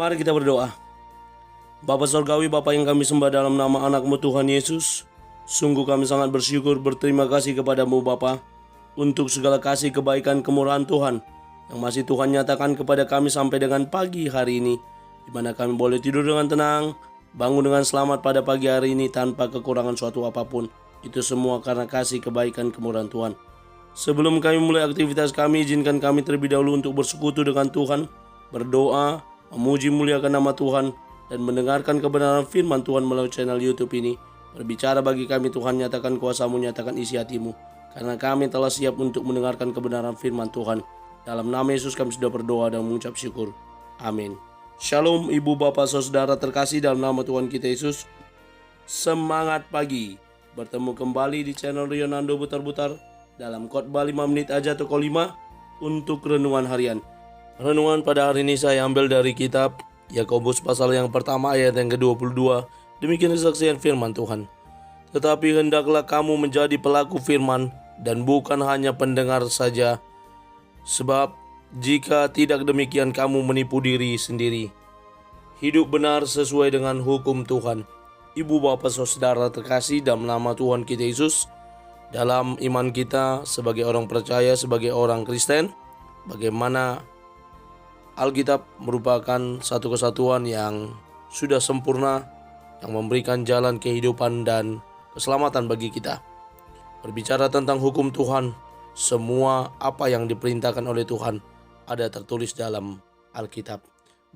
Mari kita berdoa. Bapa Surgawi, Bapa yang kami sembah dalam nama anak-Mu Tuhan Yesus, sungguh kami sangat bersyukur berterima kasih kepadamu Bapa untuk segala kasih kebaikan kemurahan Tuhan yang masih Tuhan nyatakan kepada kami sampai dengan pagi hari ini, di mana kami boleh tidur dengan tenang, bangun dengan selamat pada pagi hari ini tanpa kekurangan suatu apapun. Itu semua karena kasih kebaikan kemurahan Tuhan. Sebelum kami mulai aktivitas kami, izinkan kami terlebih dahulu untuk bersekutu dengan Tuhan, berdoa, memuji muliakan nama Tuhan, dan mendengarkan kebenaran firman Tuhan melalui channel YouTube ini. Berbicara bagi kami Tuhan, nyatakan kuasa-Mu, nyatakan isi hati-Mu, karena kami telah siap untuk mendengarkan kebenaran firman Tuhan. Dalam nama Yesus kami sudah berdoa dan mengucap syukur. Amin. Shalom ibu bapak saudara terkasih dalam nama Tuhan kita Yesus. Semangat pagi. Bertemu kembali di channel Rionando Butar-Butar dalam khotbah 5 menit aja toko 5 untuk renungan harian. Renungan pada hari ini saya ambil dari kitab Yakobus pasal yang pertama ayat yang ke-22. Demikian kesaksian firman Tuhan. Tetapi hendaklah kamu menjadi pelaku firman dan bukan hanya pendengar saja. Sebab jika tidak demikian kamu menipu diri sendiri. Hidup benar sesuai dengan hukum Tuhan. Ibu bapak saudara terkasih dalam nama Tuhan kita Yesus, dalam iman kita sebagai orang percaya, sebagai orang Kristen, bagaimana Alkitab merupakan satu kesatuan yang sudah sempurna, yang memberikan jalan kehidupan dan keselamatan bagi kita. Berbicara tentang hukum Tuhan, semua apa yang diperintahkan oleh Tuhan ada tertulis dalam Alkitab.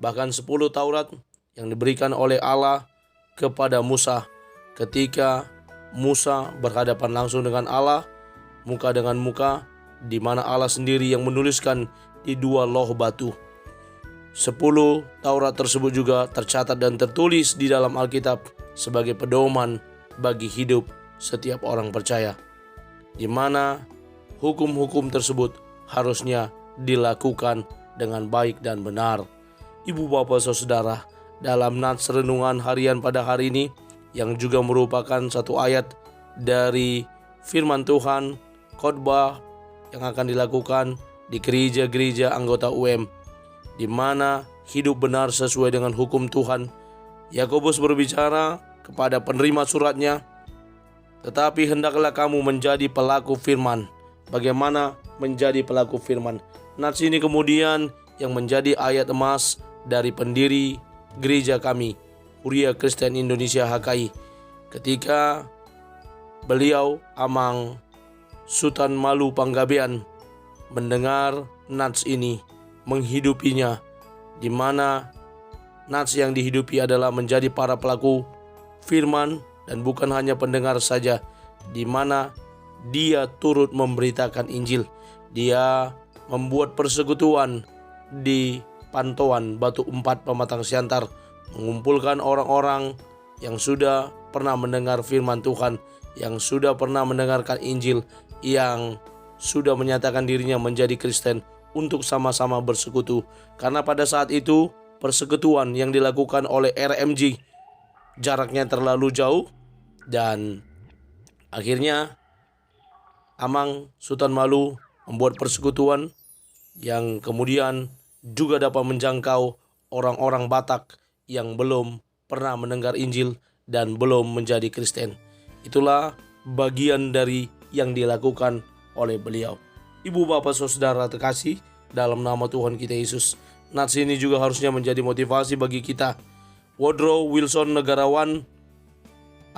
Bahkan 10 Taurat yang diberikan oleh Allah kepada Musa ketika Musa berhadapan langsung dengan Allah, muka dengan muka, di mana Allah sendiri yang menuliskan di 2 loh batu. 10 Taurat tersebut juga tercatat dan tertulis di dalam Alkitab sebagai pedoman bagi hidup setiap orang percaya, di mana hukum-hukum tersebut harusnya dilakukan dengan baik dan benar. Ibu bapak saudara, dalam nats renungan harian pada hari ini yang juga merupakan satu ayat dari firman Tuhan, khotbah yang akan dilakukan di gereja-gereja anggota UM, di mana hidup benar sesuai dengan hukum Tuhan. Yakobus berbicara kepada penerima suratnya, tetapi hendaklah kamu menjadi pelaku firman. Bagaimana menjadi pelaku firman? Nats ini kemudian yang menjadi ayat emas dari pendiri gereja kami, Huria Kristen Indonesia HKI, ketika beliau Amang Sultan Malu Panggabean mendengar nats ini, menghidupinya, di mana nats yang dihidupi adalah menjadi para pelaku firman dan bukan hanya pendengar saja, di mana dia turut memberitakan Injil. Dia membuat persekutuan di Pantauan Batu 4 Pematang Siantar, mengumpulkan orang-orang yang sudah pernah mendengar firman Tuhan, yang sudah pernah mendengarkan Injil, yang sudah menyatakan dirinya menjadi Kristen, untuk sama-sama bersekutu. Karena pada saat itu persekutuan yang dilakukan oleh RMJ jaraknya terlalu jauh, dan akhirnya Amang Sultan Malu membuat persekutuan yang kemudian juga dapat menjangkau orang-orang Batak yang belum pernah mendengar Injil dan belum menjadi Kristen. Itulah bagian dari yang dilakukan oleh beliau. Ibu bapak saudara terkasih dalam nama Tuhan kita Yesus, nats ini juga harusnya menjadi motivasi bagi kita. Woodrow Wilson, negarawan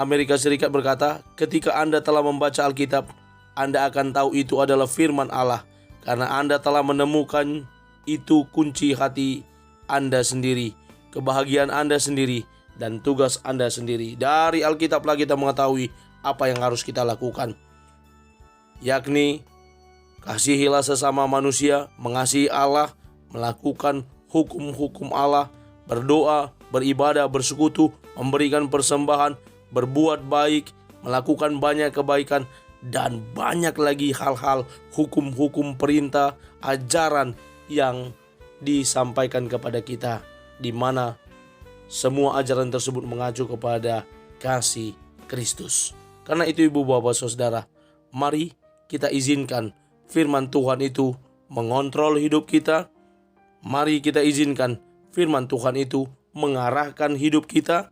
Amerika Serikat, berkata, ketika Anda telah membaca Alkitab, Anda akan tahu itu adalah firman Allah, karena Anda telah menemukan itu kunci hati Anda sendiri, kebahagiaan Anda sendiri, dan tugas Anda sendiri. Dari Alkitablah kita mengetahui apa yang harus kita lakukan, yakni kasihilah sesama manusia, mengasihi Allah, melakukan hukum-hukum Allah, berdoa, beribadah, bersekutu, memberikan persembahan, berbuat baik, melakukan banyak kebaikan, dan banyak lagi hal-hal hukum-hukum, perintah, ajaran yang disampaikan kepada kita, di mana semua ajaran tersebut mengacu kepada kasih Kristus. Karena itu ibu bapak saudara, mari kita izinkan firman Tuhan itu mengontrol hidup kita. Mari kita izinkan firman Tuhan itu mengarahkan hidup kita.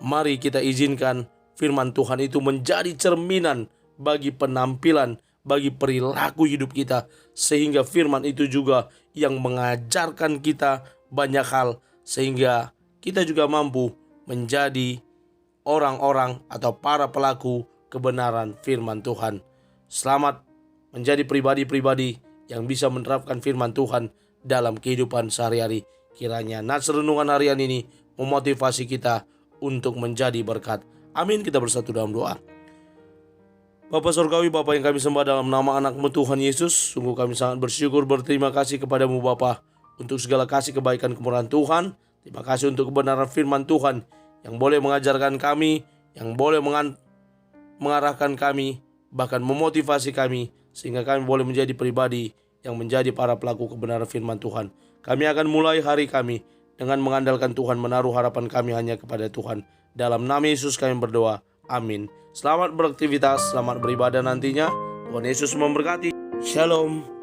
Mari kita izinkan firman Tuhan itu menjadi cerminan bagi penampilan, bagi perilaku hidup kita, sehingga firman itu juga yang mengajarkan kita banyak hal, sehingga kita juga mampu menjadi orang-orang atau para pelaku kebenaran firman Tuhan. Selamat menjadi pribadi-pribadi yang bisa menerapkan firman Tuhan dalam kehidupan sehari-hari. Kiranya nats renungan harian ini memotivasi kita untuk menjadi berkat. Amin. Kita bersatu dalam doa. Bapa Surgawi, Bapa yang kami sembah dalam nama anak-Mu Tuhan Yesus, sungguh kami sangat bersyukur, berterima kasih kepadamu Bapa untuk segala kasih, kebaikan, kemurahan Tuhan. Terima kasih untuk kebenaran firman Tuhan yang boleh mengajarkan kami, yang boleh mengarahkan kami, bahkan memotivasi kami, sehingga kami boleh menjadi pribadi yang menjadi para pelaku kebenaran firman Tuhan. Kami akan mulai hari kami dengan mengandalkan Tuhan, menaruh harapan kami hanya kepada Tuhan. Dalam nama Yesus kami berdoa. Amin. Selamat beraktivitas, selamat beribadah nantinya. Tuhan Yesus memberkati. Shalom.